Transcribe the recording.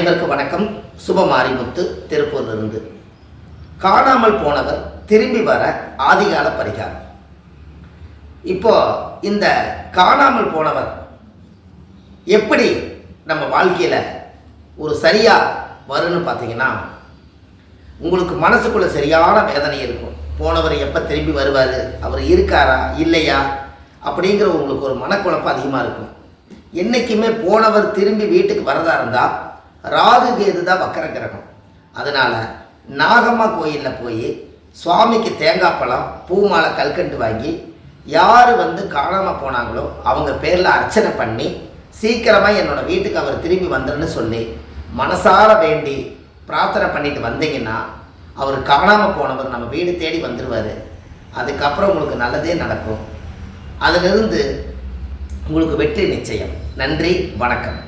அனைவருக்கும் வணக்கம். சுபமாரிமுத்து திருப்பூரிலிருந்து. காணாமல் போனவர் திரும்பி வர ஆதிகால பரிகாரம். இப்போ இந்த காணாமல் போனவர் எப்படி நம்ம வாழ்க்கையில் ஒரு சரியா வரும்னு பார்த்தீங்கன்னா, உங்களுக்கு மனசுக்குள்ள சரியான வேதனை இருக்கும். போனவர் எப்போ திரும்பி வருவார், அவர் இருக்காரா இல்லையா அப்படிங்கிற உங்களுக்கு ஒரு மனக்குழப்பம் அதிகமாக இருக்கும். என்றைக்குமே போனவர் திரும்பி வீட்டுக்கு வரதா இருந்தால் ராகு கேது தான் வக்கர கிரகம். அதனால் நாகம்மா கோயிலில் போய் சுவாமிக்கு தேங்காய் பழம் பூ மாலை கல்கண்டு வாங்கி யார் காணாமல் போனாங்களோ அவங்க பேரில் அர்ச்சனை பண்ணி சீக்கிரமாக என்னோடய வீட்டுக்கு அவர் திரும்பி வந்துடுன்னு சொல்லி மனசார வேண்டி பிரார்த்தனை பண்ணிட்டு வந்தீங்கன்னா அவர் காணாமல் போனவர் நம்ம வீடு தேடி வந்துடுவார். அதுக்கப்புறம் உங்களுக்கு நல்லதே நடக்கும். அதிலிருந்து உங்களுக்கு வெற்றி நிச்சயம். நன்றி, வணக்கம்.